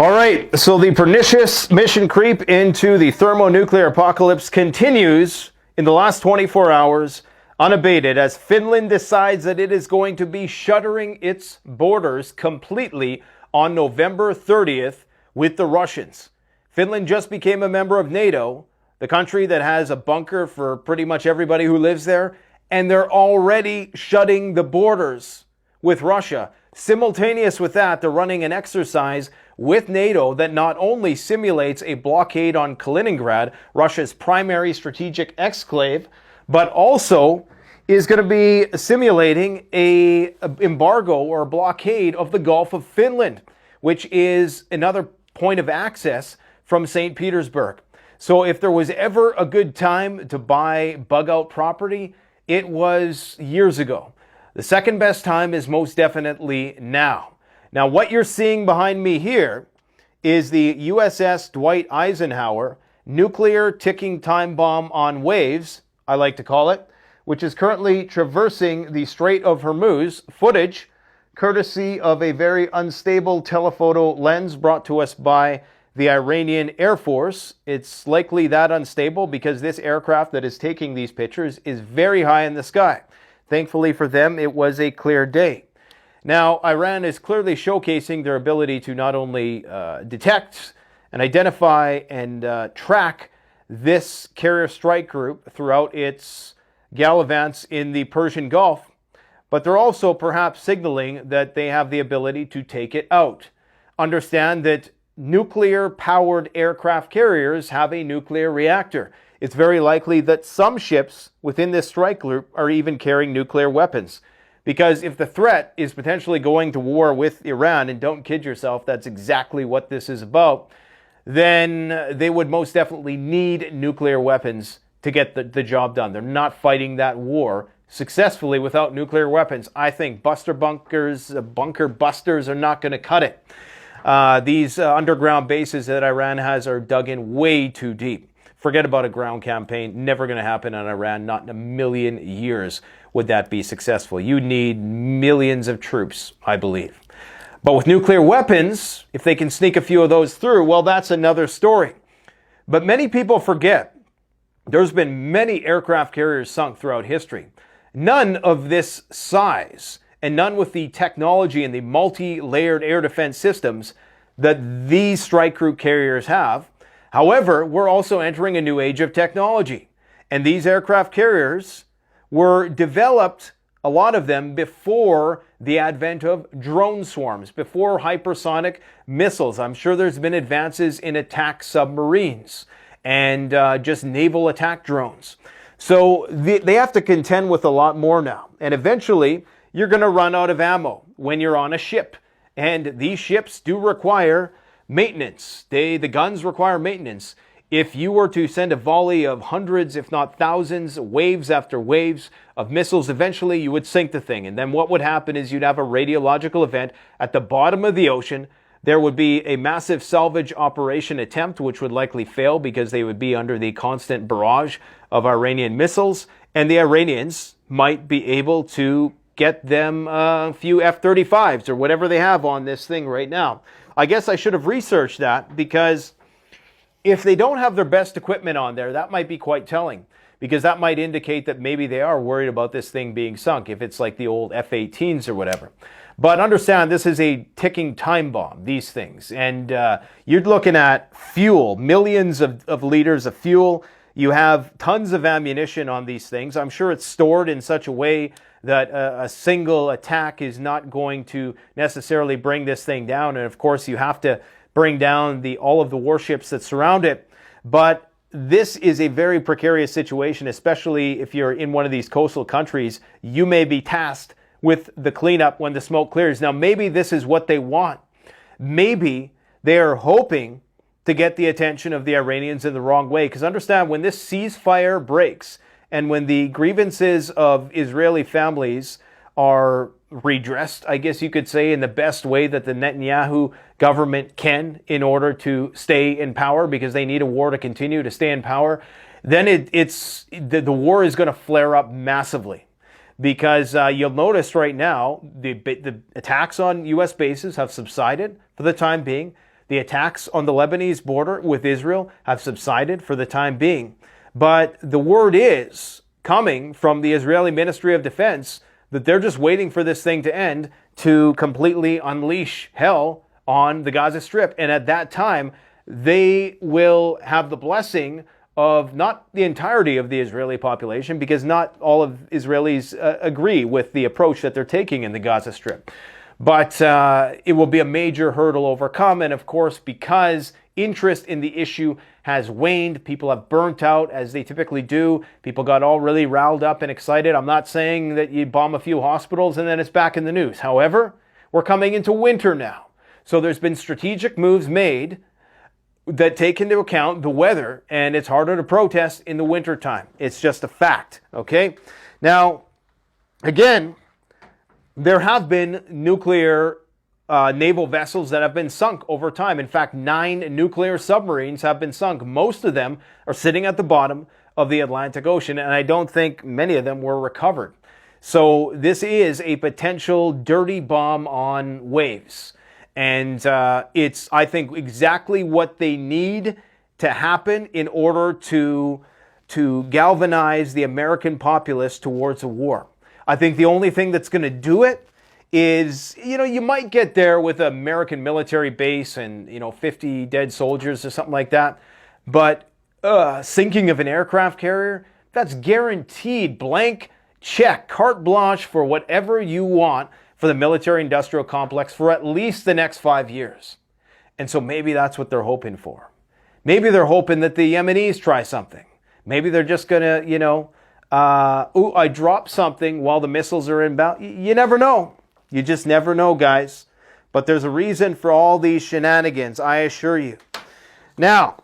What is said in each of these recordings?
All right, so the pernicious mission creep into the thermonuclear apocalypse continues in the last 24 hours, unabated, as Finland decides that it is going to be shuttering its borders completely on November 30th with the Russians. Finland just became a member of NATO, the country that has a bunker for pretty much everybody who lives there, and they're already shutting the borders with Russia. Simultaneous with that, they're running an exercise with NATO that not only simulates a blockade on Kaliningrad, Russia's primary strategic exclave, but also is going to be simulating a embargo or a blockade of the Gulf of Finland, which is another point of access from St. Petersburg. So if there was ever a good time to buy bug-out property, it was years ago. The second best time is most definitely now. Now, what you're seeing behind me here is the USS Dwight Eisenhower, nuclear ticking time bomb on waves, I like to call it, which is currently traversing the Strait of Hormuz. Footage courtesy of a very unstable telephoto lens brought to us by the Iranian Air Force. It's likely that unstable because this aircraft that is taking these pictures is very high in the sky. Thankfully for them, it was a clear day. Now, Iran is clearly showcasing their ability to not only detect and identify and track this carrier strike group throughout its gallivants in the Persian Gulf, but they're also perhaps signaling that they have the ability to take it out. Understand that nuclear-powered aircraft carriers have a nuclear reactor. It's very likely that some ships within this strike group are even carrying nuclear weapons. Because if the threat is potentially going to war with Iran, and don't kid yourself, that's exactly what this is about, then they would most definitely need nuclear weapons to get the job done. They're not fighting that war successfully without nuclear weapons. I think bunker busters are not going to cut it. These underground bases that Iran has are dug in way too deep. Forget about a ground campaign. Never going to happen on Iran. Not in a million years would that be successful. You need millions of troops, I believe. But with nuclear weapons, if they can sneak a few of those through, well, that's another story. But many people forget there's been many aircraft carriers sunk throughout history. None of this size, and none with the technology and the multi-layered air defense systems that these strike group carriers have. However, we're also entering a new age of technology. And these aircraft carriers were developed, a lot of them, before the advent of drone swarms, before hypersonic missiles. I'm sure there's been advances in attack submarines and just naval attack drones. So they have to contend with a lot more now. And eventually, you're going to run out of ammo when you're on a ship. And these ships do require maintenance. The guns require maintenance. If you were to send a volley of hundreds, if not thousands, waves after waves of missiles, eventually you would sink the thing. And then what would happen is you'd have a radiological event at the bottom of the ocean. There would be a massive salvage operation attempt, which would likely fail because they would be under the constant barrage of Iranian missiles. And the Iranians might be able to get them a few F-35s or whatever they have on this thing right now. I guess I should have researched that, because if they don't have their best equipment on there, that might be quite telling, because that might indicate that maybe they are worried about this thing being sunk, if it's like the old F-18s or whatever. But understand, this is a ticking time bomb, these things. And you're looking at fuel, millions of liters of fuel. You have tons of ammunition on these things. I'm sure it's stored in such a way that a single attack is not going to necessarily bring this thing down. And of course, you have to bring down all of the warships that surround it. But this is a very precarious situation, especially if you're in one of these coastal countries. You may be tasked with the cleanup when the smoke clears. Now, maybe this is what they want. Maybe they are hoping to get the attention of the Iranians in the wrong way. Because understand, when this ceasefire breaks, and when the grievances of Israeli families are redressed, I guess you could say, in the best way that the Netanyahu government can in order to stay in power, because they need a war to continue to stay in power, then the war is going to flare up massively. Because you'll notice right now, the attacks on U.S. bases have subsided for the time being. The attacks on the Lebanese border with Israel have subsided for the time being. But the word is coming from the Israeli Ministry of Defense that they're just waiting for this thing to end to completely unleash hell on the Gaza Strip. And at that time, they will have the blessing of not the entirety of the Israeli population, because not all of Israelis agree with the approach that they're taking in the Gaza Strip. But it will be a major hurdle overcome. And of course, because interest in the issue has waned, people have burnt out, as they typically do. People got all really riled up and excited. I'm not saying that you bomb a few hospitals and then it's back in the news. However, we're coming into winter now. So there's been strategic moves made that take into account the weather, and it's harder to protest in the wintertime. It's just a fact, okay? Now, again, there have been nuclear naval vessels that have been sunk over time. In fact, 9 nuclear submarines have been sunk. Most of them are sitting at the bottom of the Atlantic Ocean, and I don't think many of them were recovered. So this is a potential dirty bomb on waves. And it's, I think, exactly what they need to happen in order to galvanize the American populace towards a war. I think the only thing that's going to do it is, you might get there with an American military base and, 50 dead soldiers or something like that. But sinking of an aircraft carrier, that's guaranteed blank check, carte blanche for whatever you want for the military-industrial complex for at least the next 5 years. And so maybe that's what they're hoping for. Maybe they're hoping that the Yemenis try something. Maybe they're just going to, I dropped something while the missiles are inbound. You never know. You just never know, guys. But there's a reason for all these shenanigans, I assure you. Now,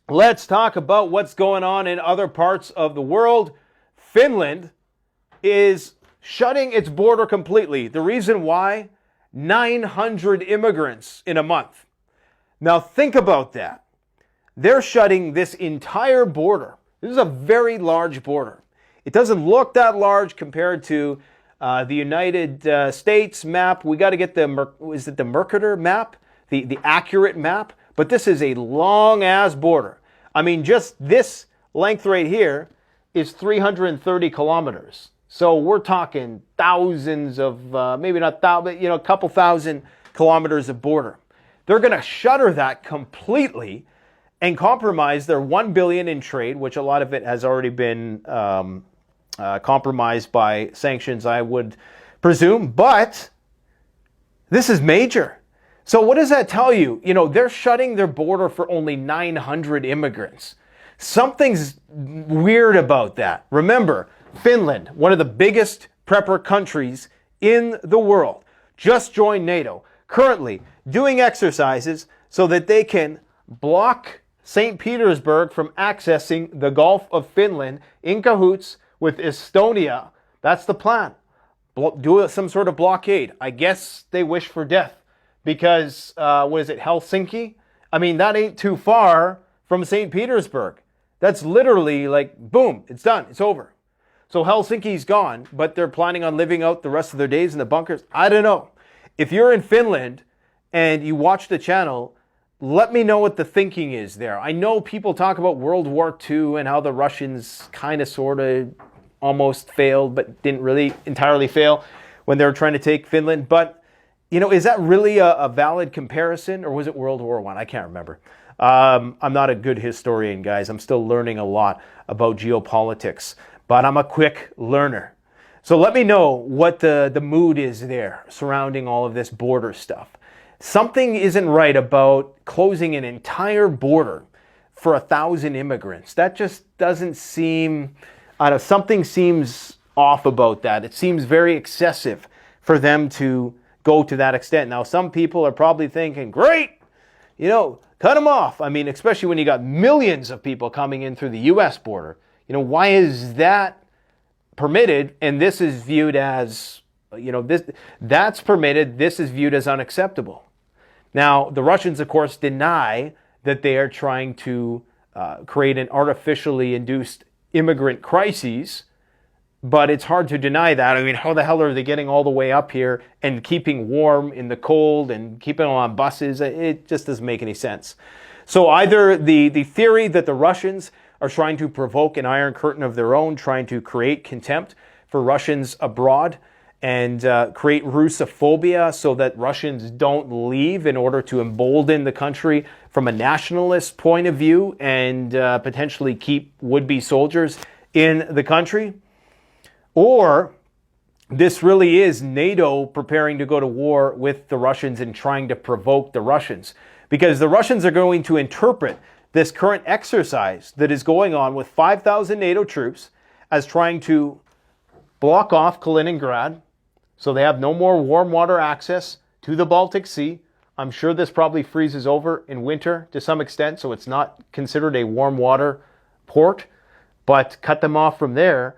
let's talk about what's going on in other parts of the world. Finland is shutting its border completely. The reason why? 900 immigrants in a month. Now think about that. They're shutting this entire border. This is a very large border. It doesn't look that large compared to the United States map. We got to get is it the Mercator map? The accurate map? But this is a long-ass border. I mean, just this length right here is 330 kilometers. So we're talking thousands of, maybe not thousands, but a couple thousand kilometers of border. They're going to shutter that completely and compromise their $1 billion in trade, which a lot of it has already been compromised by sanctions, I would presume. But this is major. So what does that tell you? They're shutting their border for only 900 immigrants. Something's weird about that. Remember, Finland, one of the biggest prepper countries in the world, just joined NATO, currently doing exercises so that they can block St. Petersburg from accessing the Gulf of Finland in cahoots with Estonia. That's the plan. Do some sort of blockade. I guess they wish for death because, Helsinki? I mean, that ain't too far from St. Petersburg. That's literally like, boom, it's done, it's over. So Helsinki's gone, but they're planning on living out the rest of their days in the bunkers. I don't know. If you're in Finland and you watch the channel, let me know what the thinking is there. I know people talk about World War II and how the Russians kind of, sort of, almost failed, but didn't really entirely fail when they were trying to take Finland. But, is that really a valid comparison, or was it World War I? I can't remember. I'm not a good historian, guys. I'm still learning a lot about geopolitics. But I'm a quick learner. So let me know what the mood is there surrounding all of this border stuff. Something isn't right about closing an entire border for 1,000 immigrants. That just doesn't seem, something seems off about that. It seems very excessive for them to go to that extent. Now, some people are probably thinking, great, cut them off. I mean, especially when you got millions of people coming in through the U.S. border. Why is that permitted and this is viewed as, that's permitted, this is viewed as unacceptable? Now, the Russians, of course, deny that they are trying to create an artificially induced immigrant crisis but it's hard to deny that. I mean, how the hell are they getting all the way up here and keeping warm in the cold and keeping them on buses? It just doesn't make any sense. So either the theory that the Russians are trying to provoke an Iron Curtain of their own, trying to create contempt for Russians abroad and create Russophobia so that Russians don't leave in order to embolden the country from a nationalist point of view and potentially keep would-be soldiers in the country. Or this really is NATO preparing to go to war with the Russians and trying to provoke the Russians. Because the Russians are going to interpret this current exercise that is going on with 5,000 NATO troops as trying to block off Kaliningrad so they have no more warm water access to the Baltic Sea. I'm sure this probably freezes over in winter to some extent, so it's not considered a warm water port, but cut them off from there.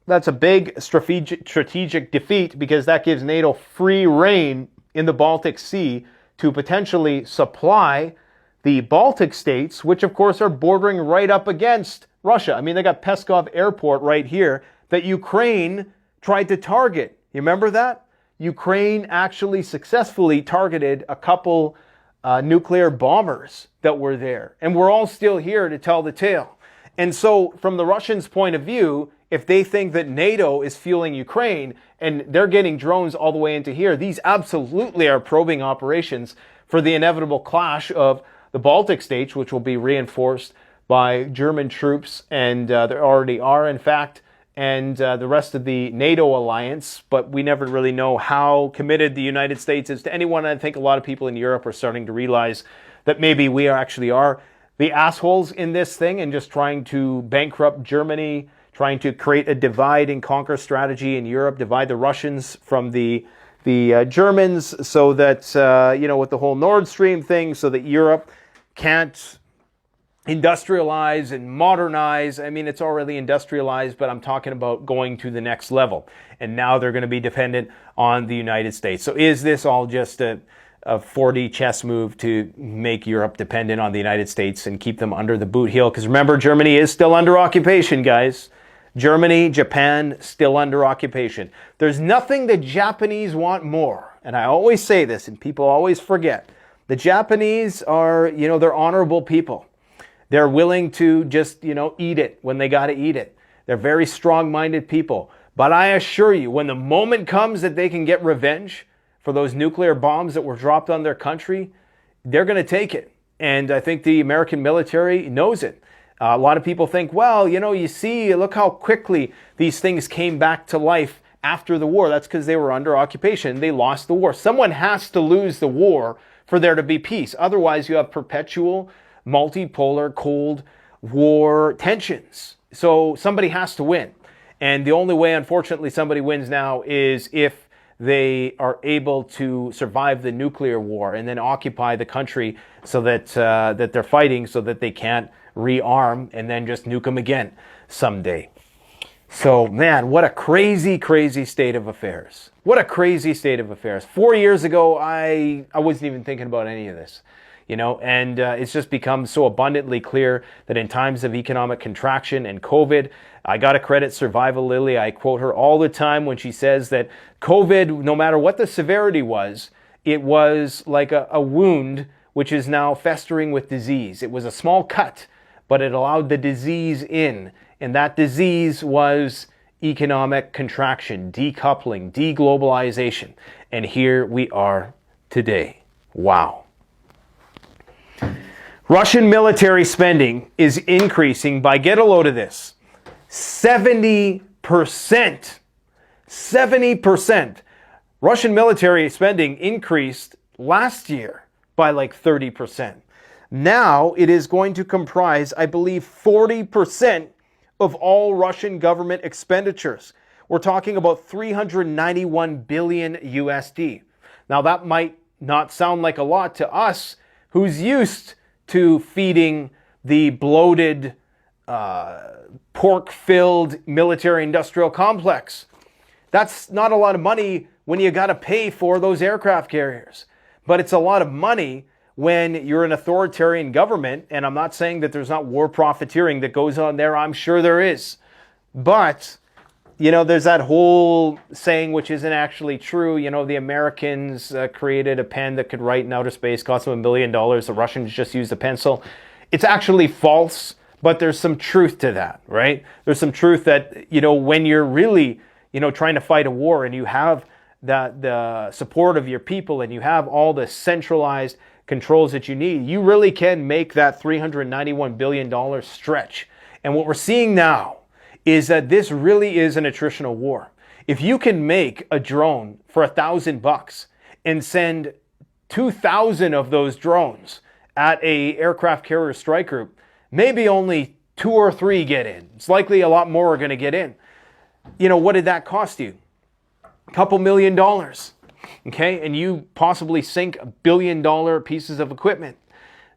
That's a big strategic defeat because that gives NATO free rein in the Baltic Sea to potentially supply the Baltic states, which of course are bordering right up against Russia. I mean, they got Peskov Airport right here that Ukraine tried to target. You remember that? Ukraine actually successfully targeted a couple nuclear bombers that were there. And we're all still here to tell the tale. And so from the Russians' point of view, if they think that NATO is fueling Ukraine and they're getting drones all the way into here, these absolutely are probing operations for the inevitable clash of the Baltic states, which will be reinforced by German troops, and there already are, in fact, and the rest of the NATO alliance. But we never really know how committed the United States is to anyone. I think a lot of people in Europe are starting to realize that maybe we actually are the assholes in this thing and just trying to bankrupt Germany, trying to create a divide and conquer strategy in Europe, divide the Russians from the Germans so that, with the whole Nord Stream thing, so that Europe can't industrialize and modernize. I mean, it's already industrialized, but I'm talking about going to the next level. And now they're going to be dependent on the United States. So is this all just a 4D chess move to make Europe dependent on the United States and keep them under the boot heel? Because remember, Germany is still under occupation, guys. Germany, Japan, still under occupation. There's nothing the Japanese want more. And I always say this, and people always forget. The Japanese are, they're honorable people. They're willing to just, eat it when they got to eat it. They're very strong-minded people. But I assure you, when the moment comes that they can get revenge for those nuclear bombs that were dropped on their country, they're going to take it. And I think the American military knows it. A lot of people think, well, you see, look how quickly these things came back to life after the war. That's because they were under occupation. They lost the war. Someone has to lose the war for there to be peace. Otherwise, you have perpetual, multipolar, cold war tensions. So somebody has to win. And the only way, unfortunately, somebody wins now is if they are able to survive the nuclear war and then occupy the country so that that they're fighting so that they can't rearm and then just nuke them again someday. So, man, what a crazy, crazy state of affairs. What a crazy state of affairs. 4 years ago, I wasn't even thinking about any of this, and it's just become so abundantly clear that in times of economic contraction and COVID, I got to credit Survival Lily. I quote her all the time when she says that COVID, no matter what the severity was, it was like a wound which is now festering with disease. It was a small cut, but it allowed the disease in. And that disease was economic contraction, decoupling, deglobalization. And here we are today. Wow. Russian military spending is increasing by, get a load of this, 70%. 70%. Russian military spending increased last year by like 30%. Now it is going to comprise, I believe, 40% of all Russian government expenditures. We're talking about 391 billion USD. Now that might not sound like a lot to us who's used to feeding the bloated, pork-filled military-industrial complex. That's not a lot of money when you got to pay for those aircraft carriers. But it's a lot of money when you're an authoritarian government, and I'm not saying that there's not war profiteering that goes on there. I'm sure there is. But you know, there's that whole saying, which isn't actually true. You know, the Americans created a pen that could write in outer space, cost them $1 billion. The Russians just used a pencil. It's actually false, but there's some truth to that, right? There's some truth that, you know, when you're really, you know, trying to fight a war and you have the support of your people and you have all the centralized controls that you need, you really can make that $391 billion stretch. And what we're seeing now is that this really is an attritional war. If you can make a drone for $1,000 and send 2,000 of those drones at a aircraft carrier strike group, maybe only 2 or 3 get in. It's likely a lot more are going to get in. You know, what did that cost you? A couple $1 million. Okay, and you possibly sink $1 billion pieces of equipment.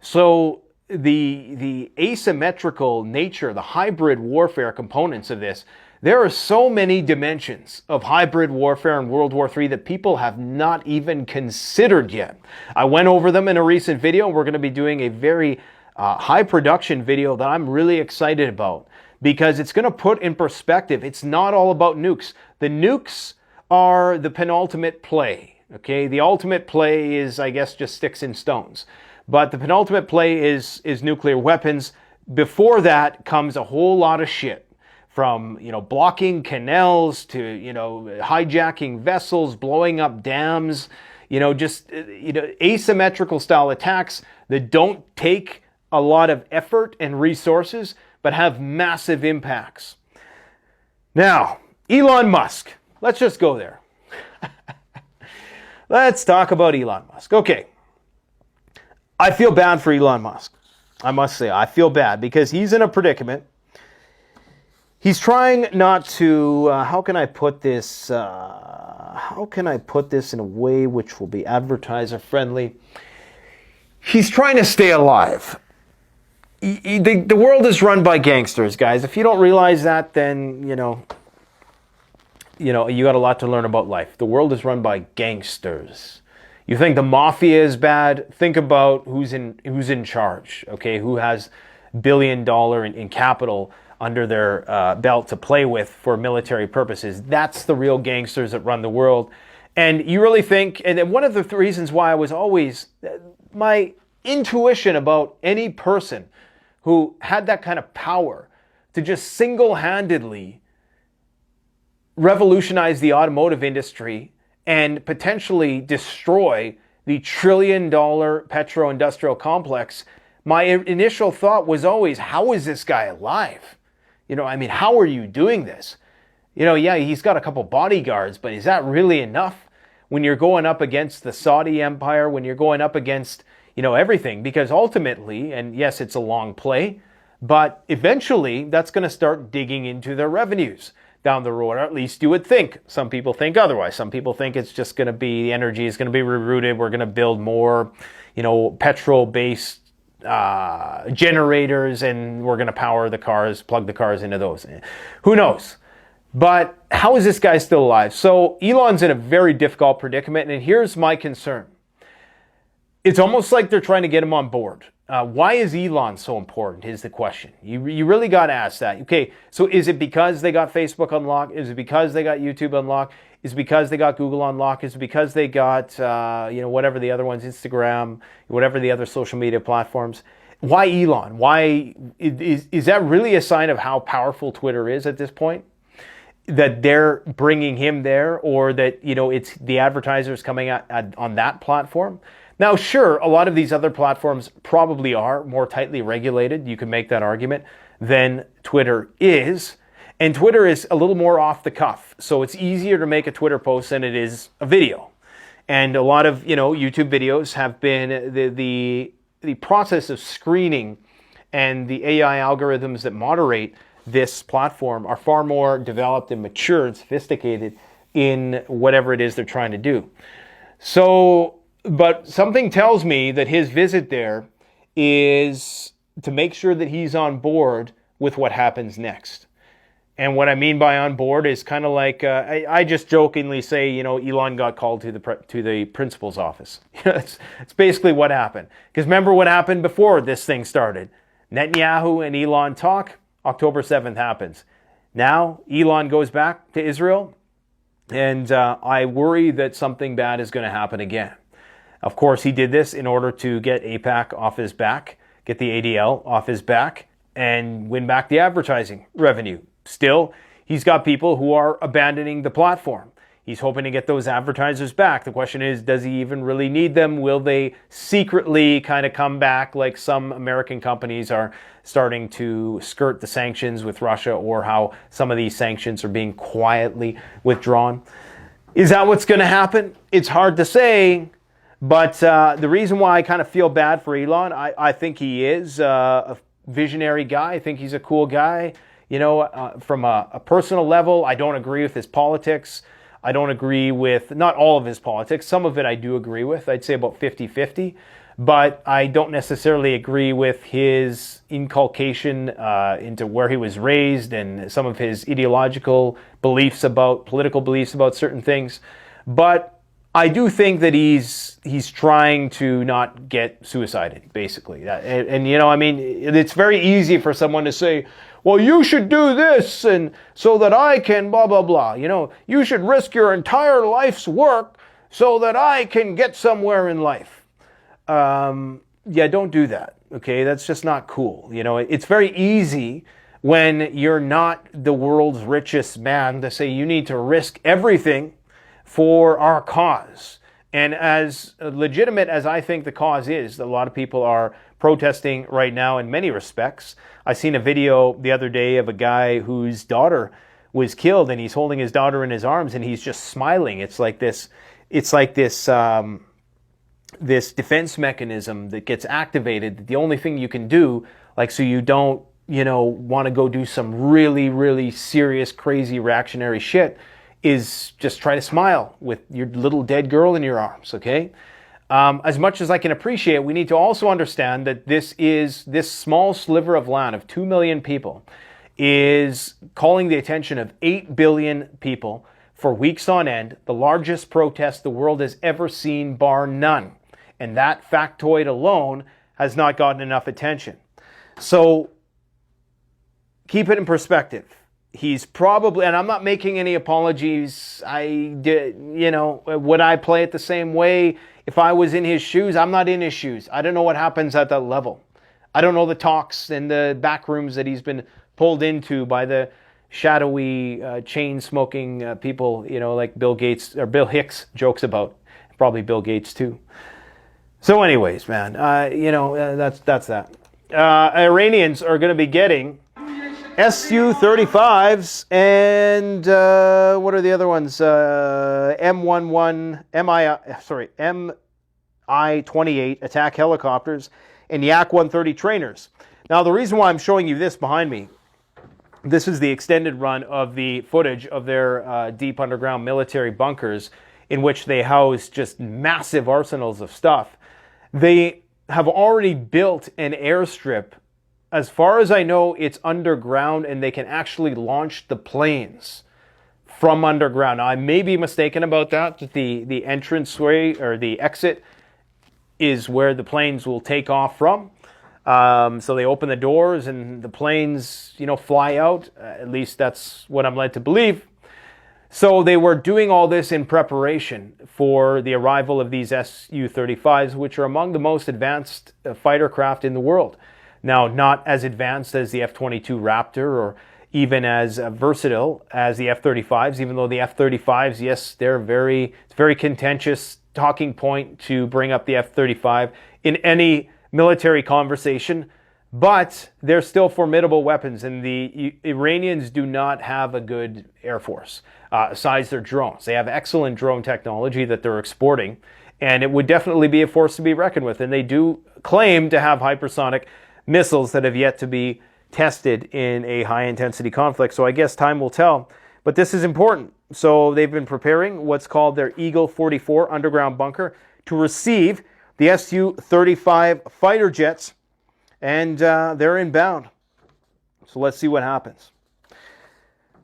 So the asymmetrical nature, the hybrid warfare components of this, there are so many dimensions of hybrid warfare in World War III that people have not even considered yet. I went over them in a recent video. We're going to be doing a very high production video that I'm really excited about because it's going to put in perspective, it's not all about nukes. The nukes are the penultimate play. Okay, the ultimate play is, I guess, just sticks and stones. But the penultimate play is nuclear weapons. Before that comes a whole lot of shit. From, you know, blocking canals to, you know, hijacking vessels, blowing up dams, you know, just, you know, asymmetrical style attacks that don't take a lot of effort and resources, but have massive impacts. Now, Elon Musk. Let's just go there. Let's talk about Elon Musk. Okay. I feel bad for Elon Musk. I must say, I feel bad because he's in a predicament. He's trying not to, how can I put this in a way which will be advertiser friendly? He's trying to stay alive. The world is run by gangsters, guys. If you don't realize that, then, you got a lot to learn about life. The world is run by gangsters. You think the mafia is bad? Think about who's in charge, okay? Who has $1 billion in capital under their belt to play with for military purposes. That's the real gangsters that run the world. And you really think, and one of the reasons why I was always, my intuition about any person who had that kind of power to just single-handedly revolutionize the automotive industry and potentially destroy the trillion-dollar petro-industrial complex, my initial thought was always, how is this guy alive? You know, I mean, how are you doing this? You know, yeah, he's got a couple bodyguards, but is that really enough when you're going up against the Saudi empire, when you're going up against, you know, everything? Because ultimately, and yes, it's a long play, but eventually that's going to start digging into their revenues down the road, or at least you would think. Some people think otherwise. Some people think it's just going to be, the energy is going to be rerouted. We're going to build more, you know, petrol-based generators, and we're going to power the cars, plug the cars into those. Who knows? But how is this guy still alive? So Elon's in a very difficult predicament, and here's my concern. It's almost like they're trying to get him on board. Why is Elon so important is the question. You really got to ask that. Okay, so is it because they got Facebook on lock? Is it because they got YouTube on lock? Is it because they got Google on lock? Is it because they got, whatever the other ones, Instagram, whatever the other social media platforms? Why Elon? Why is that really a sign of how powerful Twitter is at this point? That they're bringing him there, or that, you know, it's the advertisers coming on that platform? Now, sure, a lot of these other platforms probably are more tightly regulated. You can make that argument than Twitter is. And Twitter is a little more off the cuff. So it's easier to make a Twitter post than it is a video. And a lot of, YouTube videos have been the process of screening, and the AI algorithms that moderate this platform are far more developed and mature and sophisticated in whatever it is they're trying to do. So, but something tells me that his visit there is to make sure that he's on board with what happens next. And what I mean by on board is kind of like, I just jokingly say, Elon got called to the principal's office. It's basically what happened. Because remember what happened before this thing started. Netanyahu and Elon talk, October 7th happens. Now, Elon goes back to Israel, and I worry that something bad is going to happen again. Of course, he did this in order to get AIPAC off his back, get the ADL off his back, and win back the advertising revenue. Still, he's got people who are abandoning the platform. He's hoping to get those advertisers back. The question is, does he even really need them? Will they secretly kind of come back like some American companies are starting to skirt the sanctions with Russia, or how some of these sanctions are being quietly withdrawn? Is that what's going to happen? It's hard to say, but the reason why I kind of feel bad for Elon, I think he is a visionary guy. I think he's a cool guy. You know, from a personal level, I don't agree with his politics. I don't agree with, not all of his politics. Some of it I do agree with. I'd say about 50-50. But I don't necessarily agree with his inculcation into where he was raised and some of his ideological beliefs about, political beliefs about certain things. But I do think that he's trying to not get suicided, basically. And you know, I mean, it's very easy for someone to say, well, you should do this, and so that I can blah, blah, blah. You know, you should risk your entire life's work so that I can get somewhere in life. Yeah, don't do that, okay? That's just not cool. You know, it's very easy when you're not the world's richest man to say you need to risk everything for our cause. And as legitimate as I think the cause is, a lot of people are protesting right now in many respects. I seen a video the other day of a guy whose daughter was killed, and he's holding his daughter in his arms, and he's just smiling. It's like this defense mechanism that gets activated. The only thing you can do, like, so you don't, you know, want to go do some really, really serious, crazy reactionary shit, is just try to smile with your little dead girl in your arms, okay? As much as I can appreciate, we need to also understand that this small sliver of land of 2 million people is calling the attention of 8 billion people for weeks on end, the largest protest the world has ever seen, bar none. And that factoid alone has not gotten enough attention. So keep it in perspective. He's probably, and I'm not making any apologies. Would I play it the same way if I was in his shoes? I'm not in his shoes. I don't know what happens at that level. I don't know the talks and the back rooms that he's been pulled into by the shadowy, chain-smoking people, you know, like Bill Gates, or Bill Hicks jokes about. Probably Bill Gates too. So anyways, man, that's that. Iranians are going to be getting Su-35s and what are the other ones? Mi-28 attack helicopters and Yak-130 trainers. Now, the reason why I'm showing you this behind me, this is the extended run of the footage of their deep underground military bunkers in which they house just massive arsenals of stuff. They have already built an airstrip. As far as I know, it's underground, and they can actually launch the planes from underground. Now, I may be mistaken about that the entranceway or the exit is where the planes will take off from. So they open the doors and the planes, fly out. At least that's what I'm led to believe. So they were doing all this in preparation for the arrival of these Su-35s, which are among the most advanced fighter craft in the world. Now, not as advanced as the F-22 Raptor or even as versatile as the F-35s, even though the F-35s, yes, it's very contentious talking point to bring up the F-35 in any military conversation, but they're still formidable weapons, and the Iranians do not have a good air force, besides their drones. They have excellent drone technology that they're exporting, and it would definitely be a force to be reckoned with, and they do claim to have hypersonic missiles that have yet to be tested in a high-intensity conflict, so I guess time will tell. But this is important. So they've been preparing what's called their Eagle 44 underground bunker to receive the Su-35 fighter jets, and they're inbound. So let's see what happens.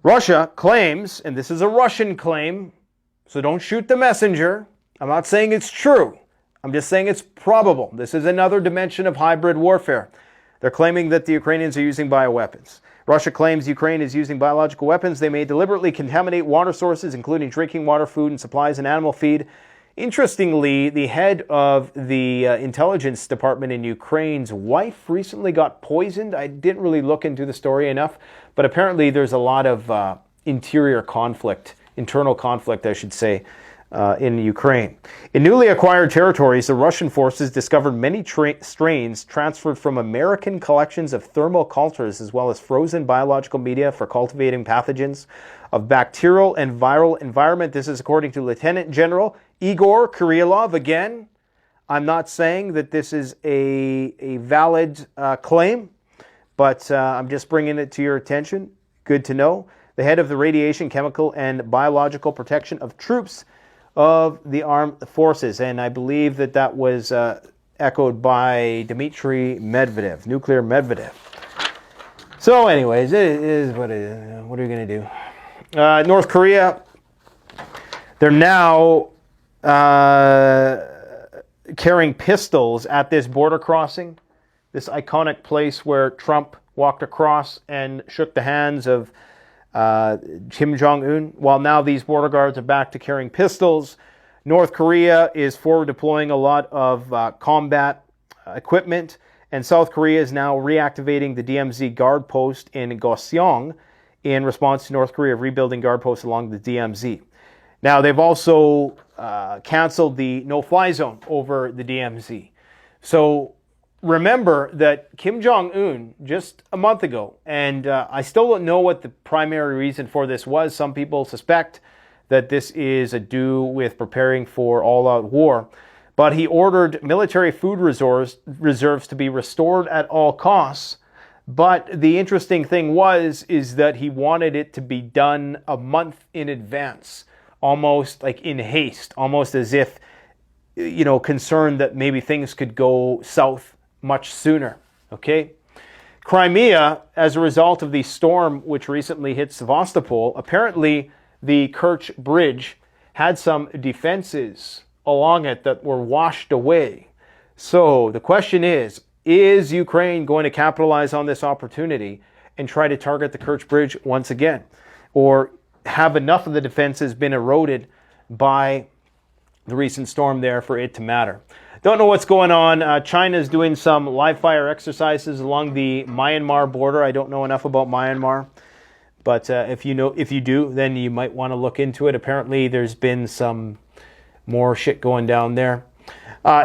Russia claims, and this is a Russian claim, so don't shoot the messenger. I'm not saying it's true. I'm just saying it's probable. This is another dimension of hybrid warfare. They're claiming that the Ukrainians are using bioweapons. Russia claims Ukraine is using biological weapons. They may deliberately contaminate water sources, including drinking water, food, and supplies, and animal feed. Interestingly, the head of the intelligence department in Ukraine's wife recently got poisoned. I didn't really look into the story enough, but apparently there's a lot of internal conflict, I should say, in Ukraine. In newly acquired territories, the Russian forces discovered many strains transferred from American collections of thermal cultures, as well as frozen biological media for cultivating pathogens of bacterial and viral environment. This is according to Lieutenant General Igor Kirilov. Again, I'm not saying that this is a valid claim, but I'm just bringing it to your attention. Good to know. The head of the Radiation, Chemical, and Biological Protection of Troops of the Armed Forces. And I believe that that was echoed by Dmitry Medvedev, Nuclear Medvedev. So anyways, it is what it is. What are you going to do? North Korea, they're now carrying pistols at this border crossing, this iconic place where Trump walked across and shook the hands of Kim Jong-un. While now these border guards are back to carrying pistols, North Korea is forward deploying a lot of combat equipment, and South Korea is now reactivating the DMZ guard post in Goseong in response to North Korea rebuilding guard posts along the DMZ. Now, they've also canceled the no-fly zone over the DMZ. So remember that Kim Jong-un, just a month ago, and I still don't know what the primary reason for this was. Some people suspect that this is a due with preparing for all-out war. But he ordered military food reserves to be restored at all costs. But the interesting thing is that he wanted it to be done a month in advance, almost like in haste, almost as if, concerned that maybe things could go south much sooner, okay? Crimea, as a result of the storm which recently hit Sevastopol, apparently the Kerch Bridge had some defenses along it that were washed away. So the question is Ukraine going to capitalize on this opportunity and try to target the Kerch Bridge once again? Or have enough of the defenses been eroded by the recent storm there for it to matter? Don't know what's going on. China's doing some live fire exercises along the Myanmar border. I don't know enough about Myanmar, but if you do, then you might want to look into it. Apparently, there's been some more shit going down there.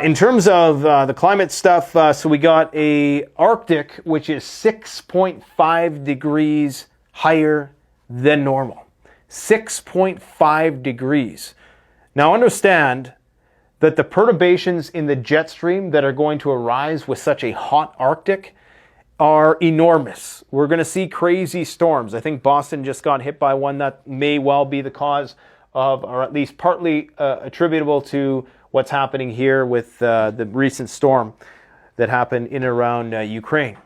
In terms of the climate stuff, so we got a Arctic, which is 6.5 degrees higher than normal. 6.5 degrees. Now understand that the perturbations in the jet stream that are going to arise with such a hot Arctic are enormous. We're going to see crazy storms. I think Boston just got hit by one that may well be the cause of, or at least partly attributable to what's happening here with the recent storm that happened in and around Ukraine.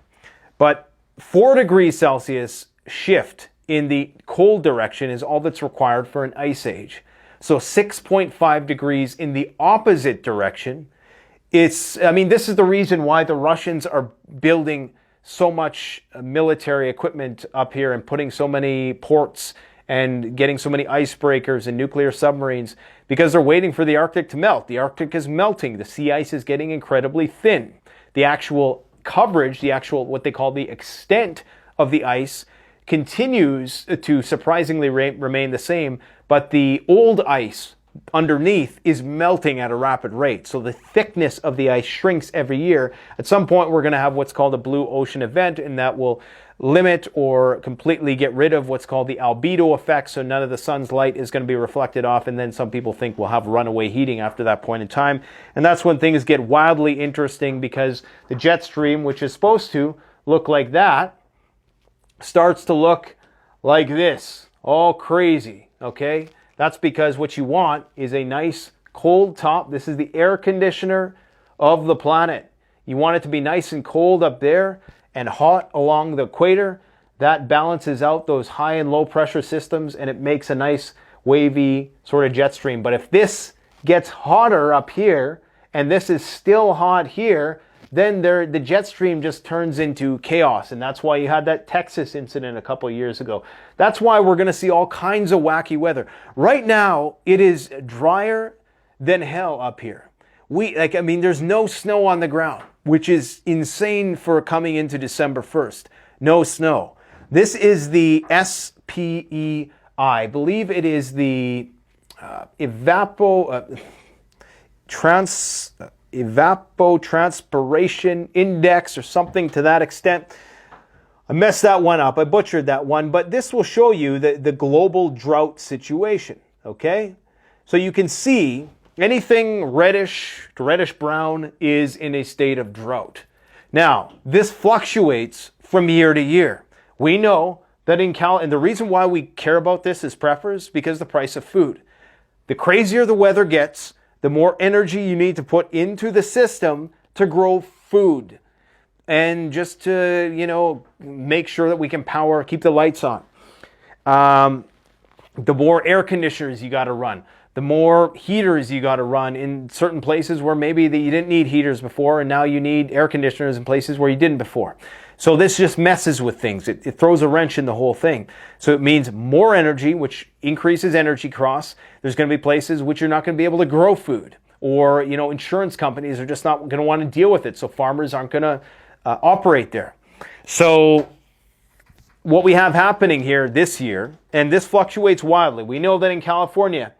But 4 degrees Celsius shift in the cold direction is all that's required for an ice age. So 6.5 degrees in the opposite direction. This is the reason why the Russians are building so much military equipment up here and putting so many ports and getting so many icebreakers and nuclear submarines, because they're waiting for the Arctic to melt. The Arctic is melting. The sea ice is getting incredibly thin. The actual coverage, what they call the extent of the ice, continues to surprisingly remain the same, but the old ice underneath is melting at a rapid rate. So the thickness of the ice shrinks every year. At some point, we're going to have what's called a blue ocean event, and that will limit or completely get rid of what's called the albedo effect, so none of the sun's light is going to be reflected off, and then some people think we'll have runaway heating after that point in time. And that's when things get wildly interesting, because the jet stream, which is supposed to look like that, starts to look like this, all crazy, okay? That's because what you want is a nice cold top. This is the air conditioner of the planet. You want it to be nice and cold up there and hot along the equator. That balances out those high and low pressure systems, and it makes a nice wavy sort of jet stream. But if this gets hotter up here and this is still hot here, then the jet stream just turns into chaos. And that's why you had that Texas incident a couple of years ago. That's why we're going to see all kinds of wacky weather. Right now, it is drier than hell up here. There's no snow on the ground, which is insane for coming into December 1st. No snow. This is the SPEI. I believe it is the evapotranspiration index or something to that extent. I messed that one up. I butchered that one, but this will show you the global drought situation, okay? So you can see anything reddish to reddish brown is in a state of drought. Now, this fluctuates from year to year. We know that and the reason why we care about this as preppers, because the price of food. The crazier the weather gets, the more energy you need to put into the system to grow food. And just to, make sure that we can keep the lights on. The more air conditioners you got to run. The more heaters you got to run in certain places where maybe you didn't need heaters before, and now you need air conditioners in places where you didn't before. So this just messes with things. It throws a wrench in the whole thing. So it means more energy, which increases energy costs. There's going to be places which you're not going to be able to grow food. Or, insurance companies are just not going to want to deal with it. So farmers aren't going to operate there. So what we have happening here this year, and this fluctuates wildly. We know that in California,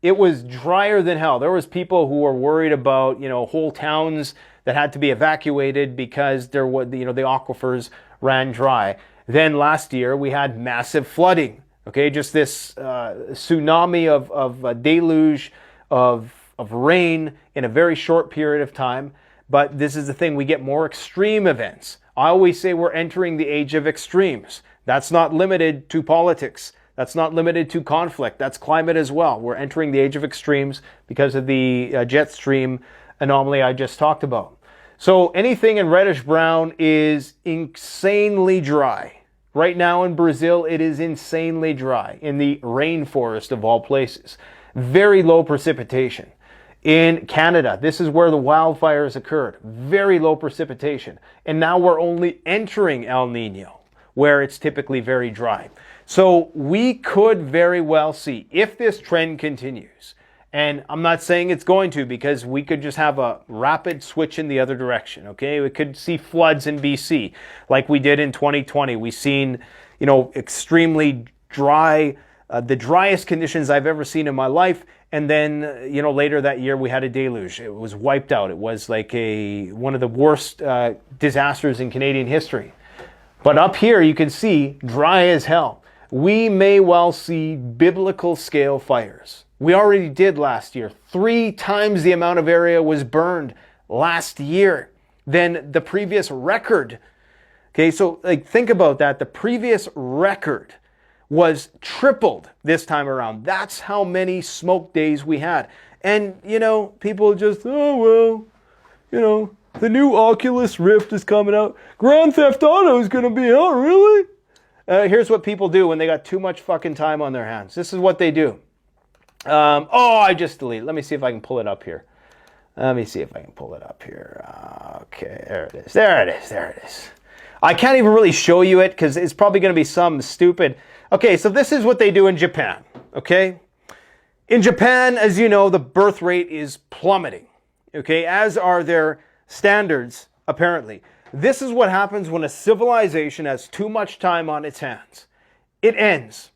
it was drier than hell. There was people who were worried about, whole towns that had to be evacuated because the aquifers ran dry. Then last year we had massive flooding. Okay, just this tsunami of a deluge of rain in a very short period of time. But this is the thing, we get more extreme events. I always say we're entering the age of extremes. That's not limited to politics. That's not limited to conflict. That's climate as well. We're entering the age of extremes because of the jet stream anomaly I just talked about. So anything in reddish brown is insanely dry. Right now in Brazil, it is insanely dry in the rainforest of all places. Very low precipitation. In Canada, this is where the wildfires occurred. Very low precipitation. And now we're only entering El Nino, where it's typically very dry. So we could very well see, if this trend continues, and I'm not saying it's going to, because we could just have a rapid switch in the other direction, okay? We could see floods in BC, like we did in 2020. We've seen, extremely dry, the driest conditions I've ever seen in my life. And then, later that year, we had a deluge. It was wiped out. It was like one of the worst disasters in Canadian history. But up here, you can see dry as hell. We may well see biblical scale fires. We already did last year. 3 times the amount of area was burned last year than the previous record. Okay, so think about that. The previous record was tripled this time around. That's how many smoke days we had. And, people just, the new Oculus Rift is coming out. Grand Theft Auto is going to be out, really? Here's what people do when they got too much fucking time on their hands. This is what they do. I just deleted. Let me see if I can pull it up here. Okay, there it is. There it is. I can't even really show you it because it's probably going to be some stupid. Okay, so this is what they do in Japan, okay? In Japan, as you know, the birth rate is plummeting, okay? As are their standards, apparently. This is what happens when a civilization has too much time on its hands. It ends.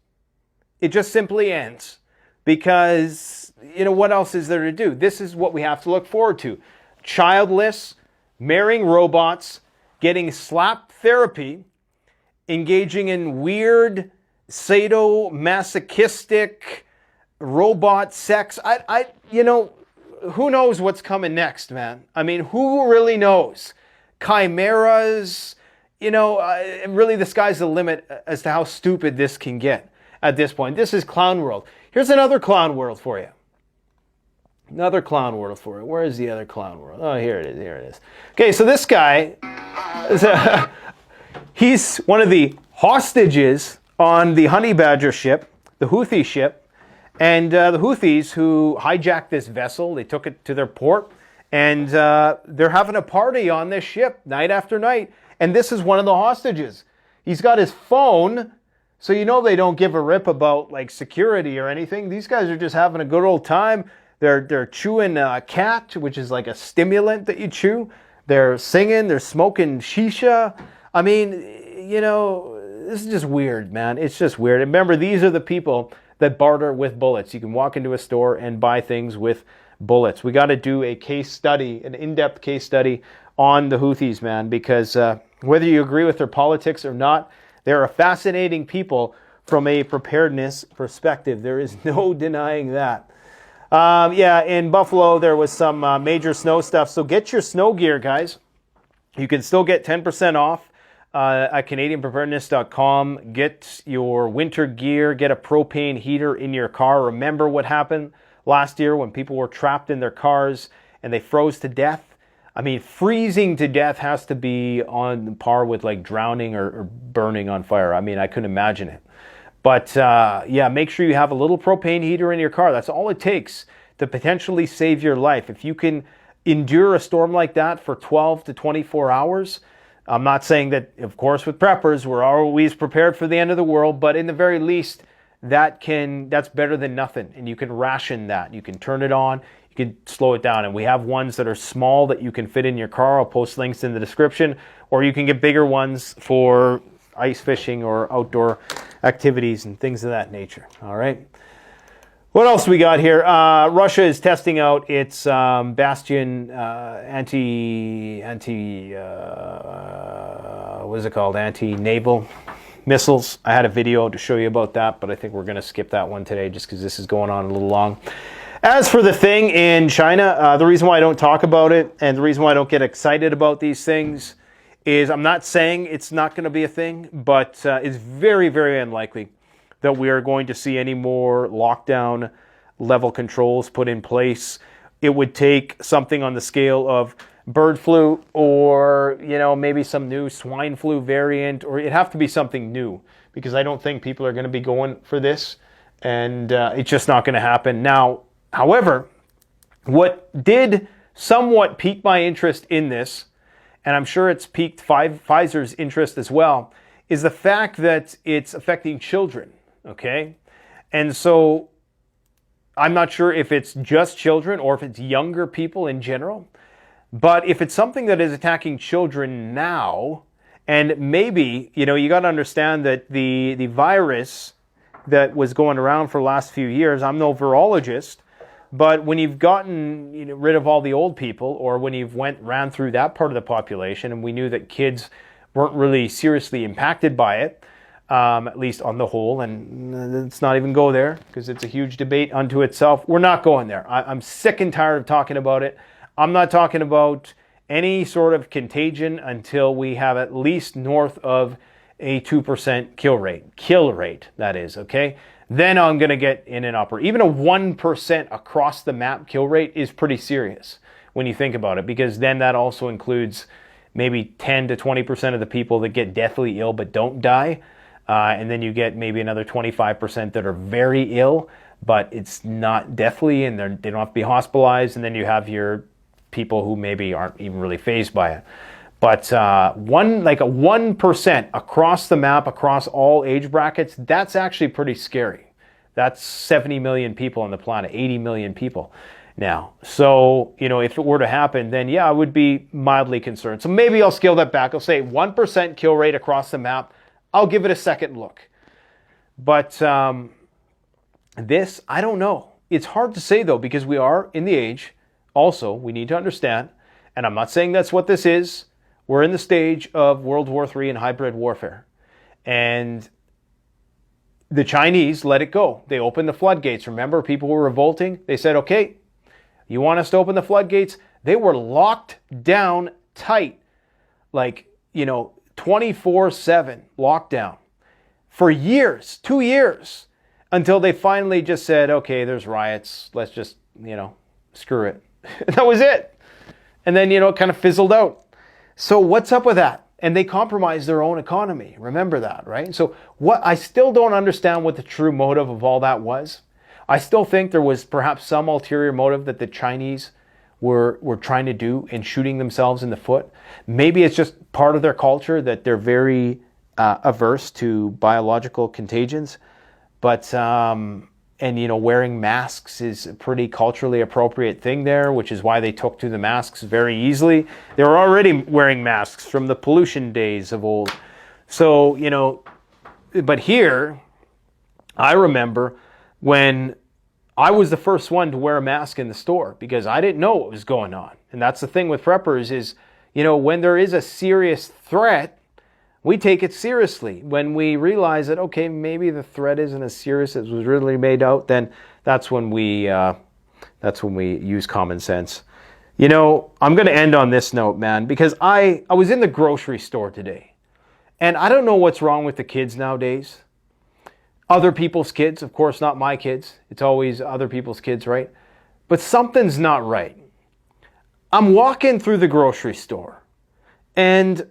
It just simply ends. Because, what else is there to do? This is what we have to look forward to. Childless, marrying robots, getting slap therapy, engaging in weird, sadomasochistic robot sex. Who knows what's coming next, man? I mean, who really knows? Chimeras, really the sky's the limit as to how stupid this can get at this point. This is clown world. Here's another clown world for you. Where is the other clown world? Oh, here it is. Okay, so this guy, he's one of the hostages on the Honey Badger ship, the Houthi ship. And the Houthis who hijacked this vessel, they took it to their port, And they're having a party on this ship night after night. And this is one of the hostages. He's got his phone, so you know they don't give a rip about like security or anything. These guys are just having a good old time. They're chewing cat, which is like a stimulant that you chew. They're singing, they're smoking shisha. I mean, you know, this is just weird, man. It's just weird. And remember, these are the people that barter with bullets. You can walk into a store and buy things with bullets. We got to do a case study, an in-depth case study on the Houthis, man, because whether you agree with their politics or not, they're a fascinating people from a preparedness perspective. There is no denying that. Yeah, in Buffalo, there was some major snow stuff. So get your snow gear, guys. You can still get 10% off at CanadianPreparedness.com. Get your winter gear. Get a propane heater in your car. Remember what happened last year when people were trapped in their cars and they froze to death? I mean, freezing to death has to be on par with like drowning or burning on fire. I mean, I couldn't imagine it. But yeah, make sure you have a little propane heater in your car. That's all it takes to potentially save your life. If you can endure a storm like that for 12 to 24 hours, I'm not saying that, of course, with preppers, we're always prepared for the end of the world, but in the very least, that's better than nothing. And you can ration that. You can turn it on. You can slow it down. And we have ones that are small that you can fit in your car. I'll post links in the description. Or you can get bigger ones for ice fishing or outdoor activities and things of that nature. All right. What else we got here? Russia is testing out its Bastion what is it called? Anti-naval missiles. I had a video to show you about that, but I think we're going to skip that one today just because this is going on a little long. As for the thing in China, the reason why I don't talk about it and the reason why I don't get excited about these things is I'm not saying it's not going to be a thing, but it's very, very unlikely that we are going to see any more lockdown level controls put in place. It would take something on the scale of bird flu or, you know, maybe some new swine flu variant, or it'd have to be something new because I don't think people are going to be going for this, and it's just not going to happen. Now, however, what did somewhat pique my interest in this, and I'm sure it's piqued Pfizer's interest as well, is the fact that it's affecting children, okay? And so I'm not sure if it's just children or if it's younger people in general, but if it's something that is attacking children now, and maybe, you know, you got to understand that the virus that was going around for the last few years, I'm no virologist, but when you've gotten rid of all the old people, or when you've ran through that part of the population, and we knew that kids weren't really seriously impacted by it, at least on the whole, and let's not even go there because it's a huge debate unto itself. We're not going there. I'm sick and tired of talking about it. I'm not talking about any sort of contagion until we have at least north of a 2% kill rate, that is, okay? Then I'm going to get in and upper. Even a 1% across the map kill rate is pretty serious when you think about it, because then that also includes maybe 10 to 20% of the people that get deathly ill but don't die. And then you get maybe another 25% that are very ill, but it's not deathly and they don't have to be hospitalized. And then you have your people who maybe aren't even really fazed by it. But like a 1% across the map, across all age brackets, that's actually pretty scary. That's 70 million people on the planet, 80 million people now. So, you know, if it were to happen, then yeah, I would be mildly concerned. So maybe I'll scale that back. I'll say 1% kill rate across the map. I'll give it a second look. But this, I don't know. It's hard to say, though, because we are in the age. Also, we need to understand, and I'm not saying that's what this is, we're in the stage of World War III and hybrid warfare. And the Chinese let it go. They opened the floodgates. Remember, people were revolting. They said, okay, you want us to open the floodgates? They were locked down tight, like, 24/7 lockdown for years, 2 years, until they finally just said, okay, there's riots. Let's just, screw it. That was it. And then, it kind of fizzled out. So what's up with that? And they compromised their own economy. Remember that, right? So I still don't understand what the true motive of all that was. I still think there was perhaps some ulterior motive that the Chinese were trying to do in shooting themselves in the foot. Maybe it's just part of their culture that they're very averse to biological contagions. But, and you know, wearing masks is a pretty culturally appropriate thing there, which is why they took to the masks very easily. They were already wearing masks from the pollution days of old. So, you know, but here, I remember when I was the first one to wear a mask in the store because I didn't know what was going on. And that's the thing with preppers is, you know, when there is a serious threat, we take it seriously. When we realize that, okay, maybe the threat isn't as serious as was really made out, then that's when we use common sense. You know, I'm going to end on this note, man, because I was in the grocery store today. And I don't know what's wrong with the kids nowadays. Other people's kids, of course, not my kids. It's always other people's kids, right? But something's not right. I'm walking through the grocery store, and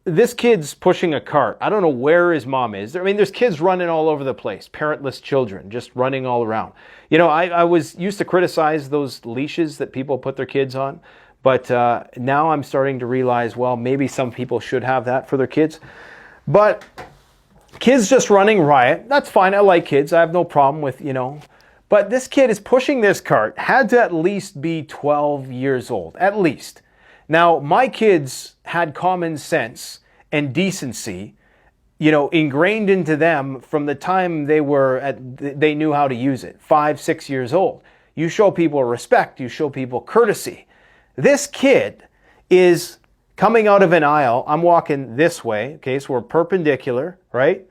this kid's pushing a cart. I don't know where his mom is. I mean, there's kids running all over the place, parentless children just running all around. You know, I was used to criticize those leashes that people put their kids on. But now I'm starting to realize, well, maybe some people should have that for their kids. But kids just running riot, that's fine. I like kids. I have no problem with, you know. But this kid is pushing this cart, had to at least be 12 years old, at least. Now, my kids had common sense and decency, you know, ingrained into them from the time they knew how to use it, 5, 6 years old. You show people respect. You show people courtesy. This kid is coming out of an aisle. I'm walking this way, okay, so we're perpendicular, right?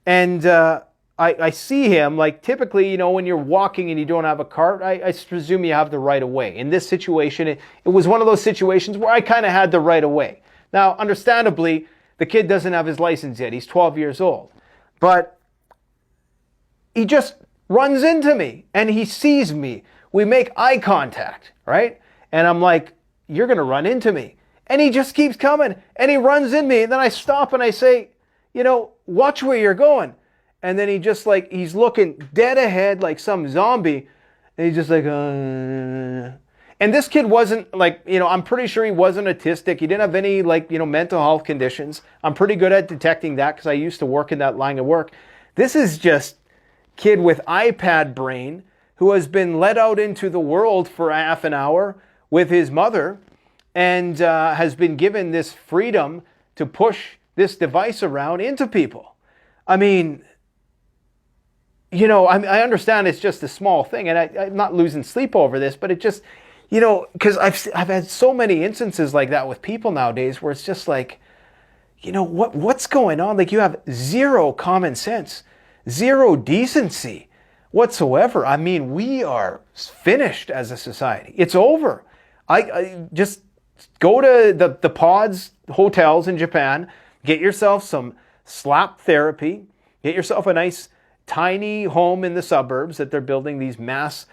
And I see him, like typically, you know, when you're walking and you don't have a cart, I presume you have the right of way. In this situation, it was one of those situations where I kind of had the right of way. Now, understandably, the kid doesn't have his license yet. He's 12 years old. But he just runs into me and he sees me. We make eye contact, right? And I'm like, you're going to run into me. And he just keeps coming. And he runs in me. And then I stop and I say, you know, watch where you're going. And then he just like, he's looking dead ahead like some zombie. And he's just like, And this kid wasn't like, you know, I'm pretty sure he wasn't autistic. He didn't have any like, you know, mental health conditions. I'm pretty good at detecting that because I used to work in that line of work. This is just kid with iPad brain who has been let out into the world for half an hour with his mother and has been given this freedom to push this device around into people. I mean, you know, I understand it's just a small thing and I'm not losing sleep over this, but it just, you know, because I've had so many instances like that with people nowadays where it's just like, you know, what's going on? Like you have zero common sense, zero decency whatsoever. I mean, we are finished as a society. It's over. I just go to the pods hotels in Japan, get yourself some slap therapy, get yourself a nice tiny home in the suburbs that they're building these mass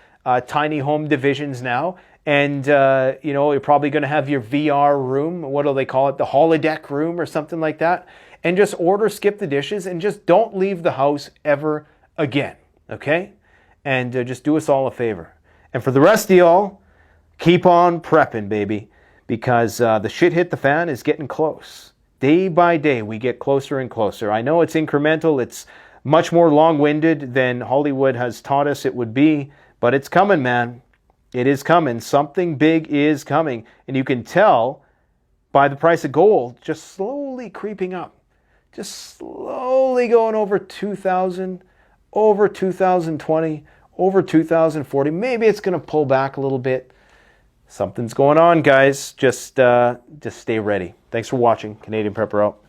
tiny home divisions now. And, you know, you're probably going to have your VR room. What do they call it? The holodeck room or something like that. And just order, skip the dishes, and just don't leave the house ever again. Okay? And just do us all a favor. And for the rest of y'all, keep on prepping, baby. Because the shit hit the fan is getting close. Day by day, we get closer and closer. I know it's incremental. It's much more long-winded than Hollywood has taught us it would be. But it's coming, man. It is coming. Something big is coming. And you can tell by the price of gold just slowly creeping up. Just slowly going over 2,000, over 2,020, over 2,040. Maybe it's going to pull back a little bit. Something's going on, guys. Just stay ready. Thanks for watching. Canadian Prepper out.